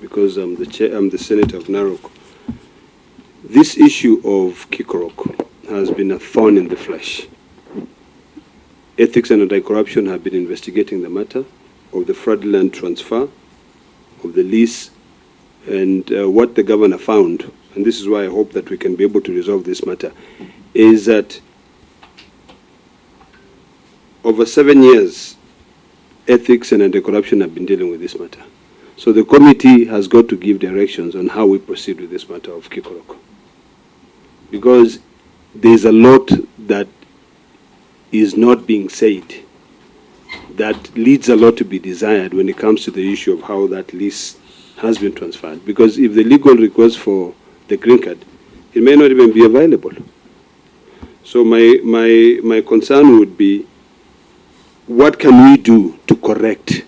because I'm the Senator of Narok. This issue of Kikorok has been a thorn in the flesh. Ethics and Anti-Corruption have been investigating the matter of the fraudulent transfer of the lease, and what the governor found, and this is why I hope that we can be able to resolve this matter, is that over 7 years, Ethics and Anti-Corruption have been dealing with this matter. So the committee has got to give directions on how we proceed with this matter of Kikorok. Because there's a lot that is not being said that leads a lot to be desired when it comes to the issue of how that lease has been transferred. Because if the legal request for the green card, it may not even be available. So my concern would be, what can we do to correct?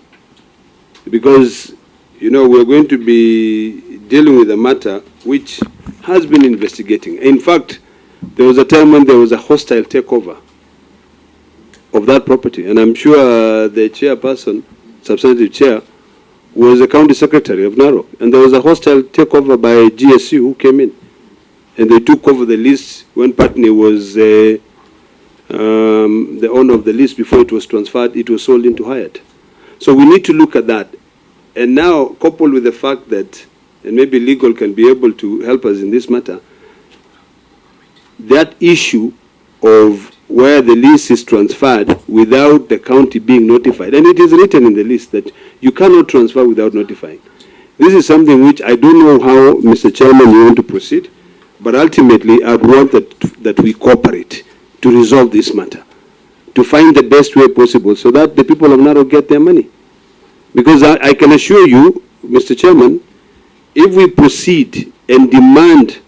Because, you know, we're going to be dealing with a matter which has been investigating. In fact, there was a time when there was a hostile takeover of that property, and I'm sure the chairperson, substantive chair, was the county secretary of Narok, and there was a hostile takeover by GSU who came in, and they took over the lease when Patney was the owner of the lease. Before it was transferred, it was sold into Hyatt. So we need to look at that. And now, coupled with the fact that, and maybe legal can be able to help us in this matter, that issue of where the lease is transferred without the county being notified, and it is written in the list that you cannot transfer without notifying. This is something which I don't know how, Mr. Chairman, you want to proceed, but ultimately I want that we cooperate to resolve this matter, to find the best way possible so that the people of Narok get their money. Because I can assure you, Mr. Chairman, if we proceed and demand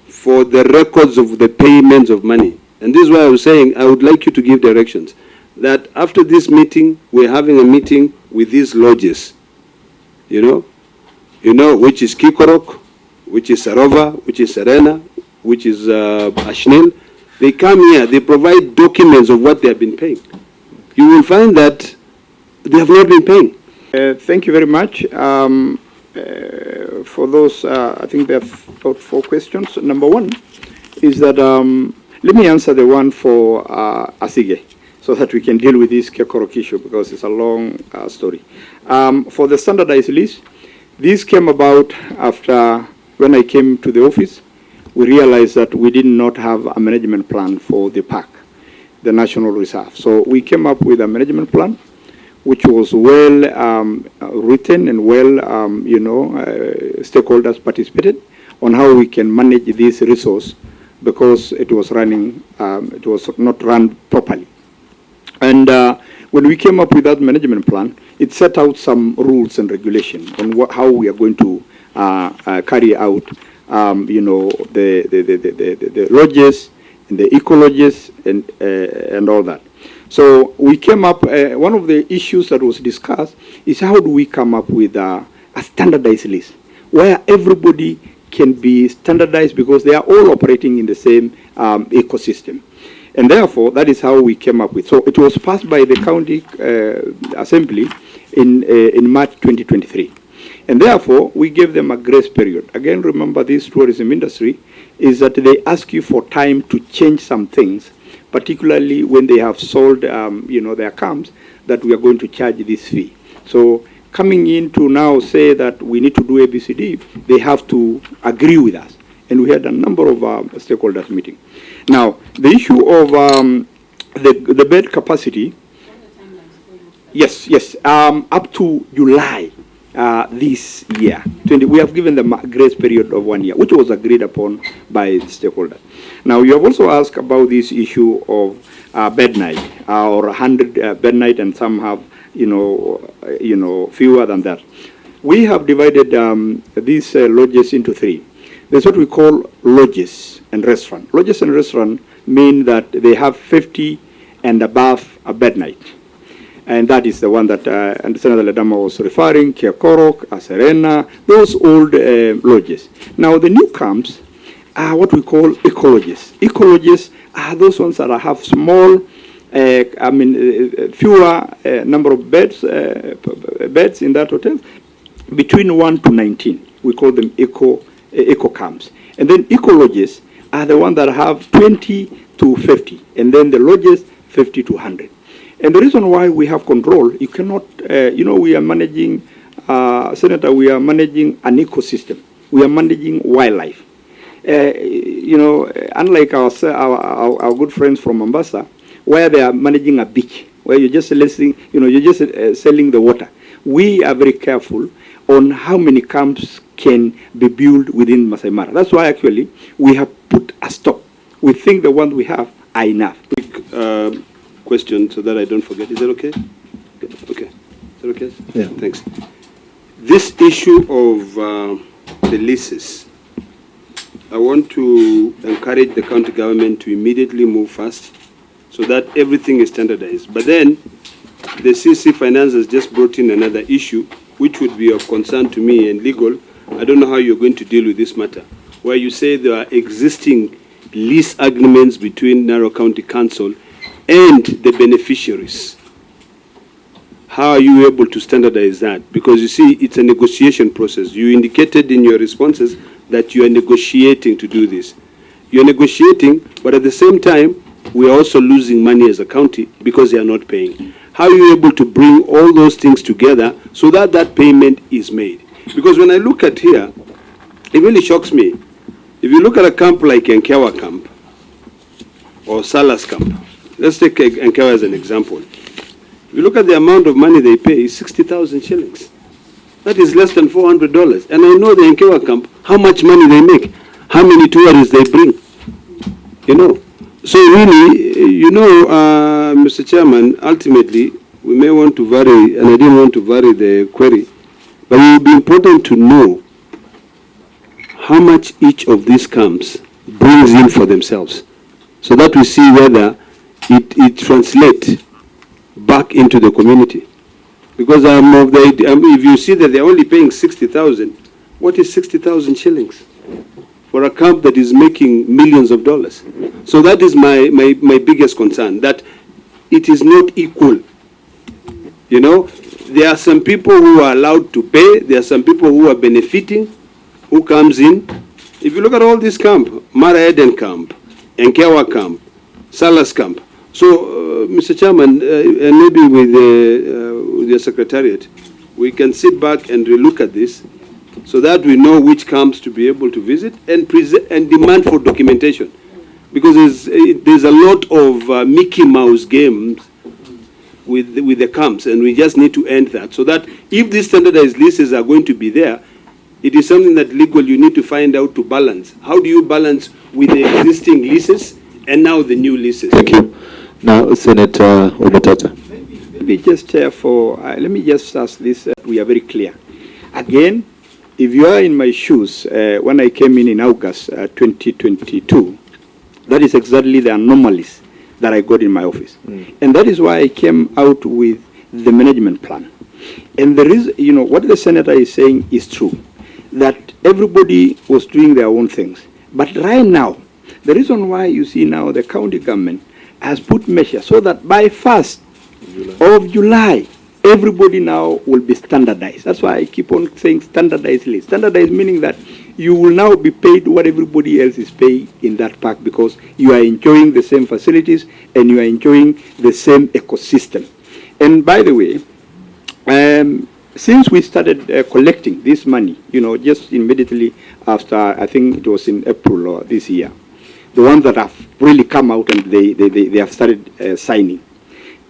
for the records of the payments of money, and this is why I was saying I would like you to give directions, that after this meeting, we're having a meeting with these lodges, you know, which is Kikorok, which is Sarova, which is Serena, which is Ashnil. They come here, they provide documents of what they have been paying. You will find that they have not been paying. Thank you very much. For those, I think there are about 4 questions. Number one is that, let me answer the one for Asige, so that we can deal with this Kikorok issue, because it's a long story. For the standardized list, this came about after, when I came to the office, we realized that we did not have a management plan for the park, the National Reserve. So we came up with a management plan, which was well written and well, stakeholders participated on how we can manage this resource, because it was running, it was not run properly. And when we came up with that management plan, it set out some rules and regulations on how we are going to carry out, the lodges and the eco-lodges and all that. So we came up, one of the issues that was discussed is how do we come up with a standardized list where everybody can be standardized, because they are all operating in the same ecosystem. And therefore, that is how we came up with. So it was passed by the county assembly in March 2023. And therefore, we gave them a grace period. Again, remember, this tourism industry is that they ask you for time to change some things, particularly when they have sold, their camps, that we are going to charge this fee. So coming in to now say that we need to do ABCD, they have to agree with us. And we had a number of stakeholders meeting. Now, the issue of the bed capacity, yes, up to July this year. We have given them a grace period of 1 year, which was agreed upon by the stakeholders. Now, you have also asked about this issue of bed night, or 100 bed night, and some have, fewer than that. We have divided these lodges into 3. There's what we call lodges and restaurant. Lodges and restaurant mean that they have 50 and above a bed night. And that is the one that Senator Ledama was referring, Kikorok, Serena, those old lodges. Now, the new camps are what we call eco-lodges. Eco-lodges are those ones that have small, fewer number of beds in that hotel. between 1 to 19. We call them eco camps. And then eco lodges are the ones that have 20 to 50, and then the lodges 50 to 100. And the reason why we have control, you cannot, we are managing, Senator, we are managing an ecosystem. We are managing wildlife. Unlike our good friends from Mombasa, where they are managing a beach, where you're just selling the water. We are very careful on how many camps can be built within Masai Mara. That's why actually we have put a stop. We think the ones we have are enough. Quick question so that I don't forget. Is that okay? Okay. Is that okay? Yeah. Thanks. This issue of the leases, I want to encourage the county government to immediately move fast so that everything is standardized. But then the CC Finance has just brought in another issue which would be of concern to me and legal. I don't know how you're going to deal with this matter, where you say there are existing lease agreements between Narok County Council and the beneficiaries. How are you able to standardize that? Because you see, it's a negotiation process. You indicated in your responses that you are negotiating to do this. You're negotiating, but at the same time, we are also losing money as a county because they are not paying. How are you able to bring all those things together so that that payment is made? Because when I look at here, it really shocks me. If you look at a camp like Enkewa camp or Salas camp, let's take Enkewa as an example. If you look at the amount of money they pay, is 60,000 shillings. That is less than $400. And I know the Enkewa camp, how much money they make, how many tourists they bring. So really, Mr. Chairman, ultimately, we may want to vary, and I didn't want to vary the query, but it would be important to know how much each of these camps brings in for themselves, so that we see whether it translates back into the community. Because if you see that they're only paying 60,000, what is 60,000 shillings for a camp that is making millions of dollars? So that is my biggest concern, that it is not equal. There are some people who are allowed to pay, there are some people who are benefiting, who comes in. If you look at all this camp, Mara Eden camp, Enkewa camp, Salas camp. So, Mr. Chairman, and maybe with your secretariat, we can sit back and relook at this so that we know which camps to be able to visit and demand for documentation. Because there's a lot of Mickey Mouse games with the camps, and we just need to end that. So that if these standardized leases are going to be there, it is something that legal you need to find out to balance. How do you balance with the existing leases and now the new leases? Thank you. Now, Senator Omotata. Let me just ask this, we are very clear. Again, if you are in my shoes, when I came in August 2022, that is exactly the anomalies that I got in my office. And that is why I came out with the management plan. And there is, what the senator is saying is true, that everybody was doing their own things. But right now, the reason why you see now the county government has put measures so that by 1st of July, everybody now will be standardized. That's why I keep on saying standardized list. Standardized meaning that you will now be paid what everybody else is paying in that park, because you are enjoying the same facilities and you are enjoying the same ecosystem. And by the way, since we started collecting this money, just immediately after, I think it was in April this year, the ones that have really come out and they have started signing.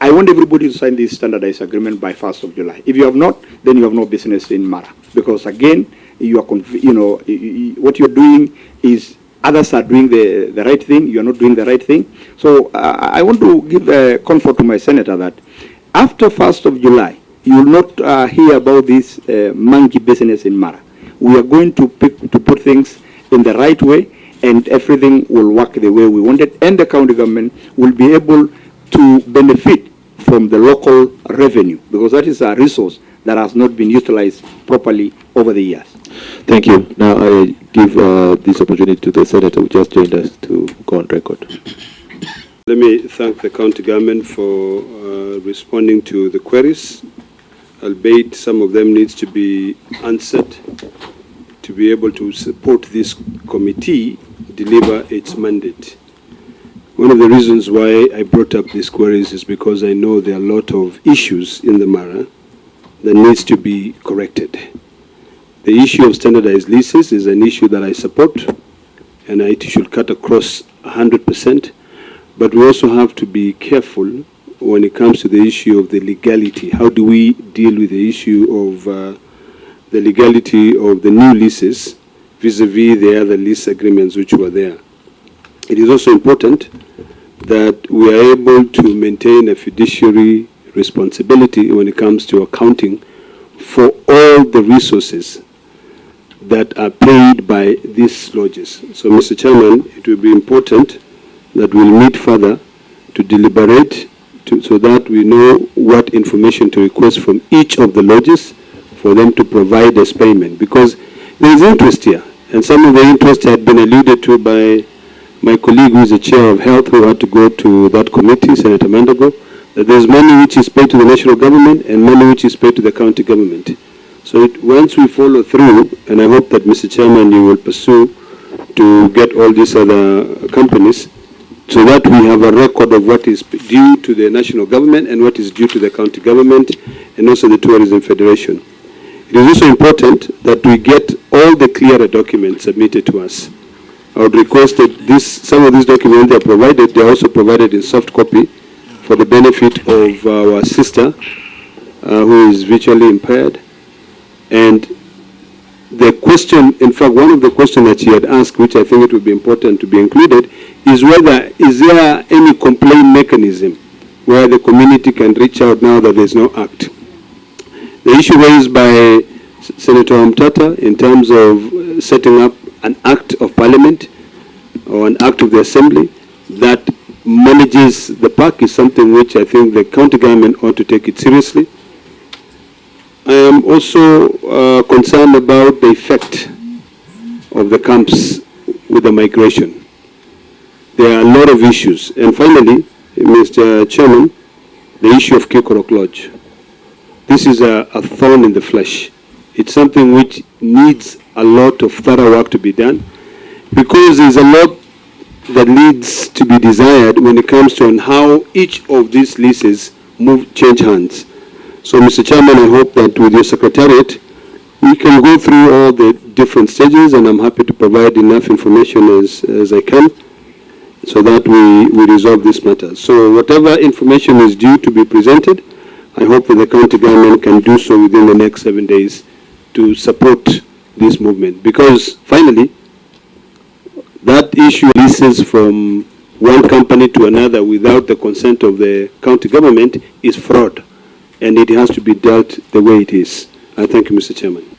I want everybody to sign this standardized agreement by 1st of July. If you have not, then you have no business in Mara. Because again, you are what you're doing is others are doing the right thing, you are not doing the right thing. So I want to give comfort to my senator that after 1st of July, you will not hear about this monkey business in Mara. We are going to put things in the right way, and everything will work the way we want it, and the county government will be able to benefit from the local revenue, because that is a resource that has not been utilized properly over the years. Thank you. Now I give this opportunity to the senator who just joined us to go on record. Let me thank the county government for responding to the queries. albeit some of them needs to be answered to be able to support this committee deliver its mandate. One of the reasons why I brought up these queries is because I know there are a lot of issues in the Mara that needs to be corrected. The issue of standardized leases is an issue that I support, and it should cut across 100%, but we also have to be careful when it comes to the issue of the legality. How do we deal with the issue of the legality of the new leases vis-a-vis the other lease agreements which were there? It is also important that we are able to maintain a fiduciary responsibility when it comes to accounting for all the resources that are paid by these lodges. So, Mr. Chairman, it will be important that we'll meet further to deliberate so that we know what information to request from each of the lodges for them to provide us payment. Because there is interest here, and some of the interest had been alluded to by my colleague who is the chair of health, who had to go to that committee, Senator Mandago, that there's money which is paid to the national government and money which is paid to the county government. So once we follow through, and I hope that, Mr. Chairman, you will pursue to get all these other companies so that we have a record of what is due to the national government and what is due to the county government and also the Tourism Federation. It is also important that we get all the clearer documents submitted to us. I would request that some of these documents they are provided, they are also provided in soft copy for the benefit of our sister who is visually impaired. And the question, in fact, one of the questions that she had asked, which I think it would be important to be included, is whether, is there any complaint mechanism where the community can reach out now that there's no act? The issue raised by Senator Omtata in terms of setting up an act of parliament or an act of the assembly that manages the park is something which I think the county government ought to take it seriously. I am also concerned about the effect of the camps with the migration. There are a lot of issues. And finally, Mr. Chairman, the issue of Kikorok Lodge. This is a thorn in the flesh. It's something which needs a lot of thorough work to be done because there's a lot that needs to be desired when it comes to how each of these leases change hands. So, Mr. Chairman, I hope that with your secretariat, we can go through all the different stages, and I'm happy to provide enough information as I can so that we resolve this matter. So whatever information is due to be presented, I hope that the county government can do so within the next 7 days to support this movement. Because finally, that issue leases from one company to another without the consent of the county government is fraud, and it has to be dealt the way it is. I thank you, Mr. Chairman.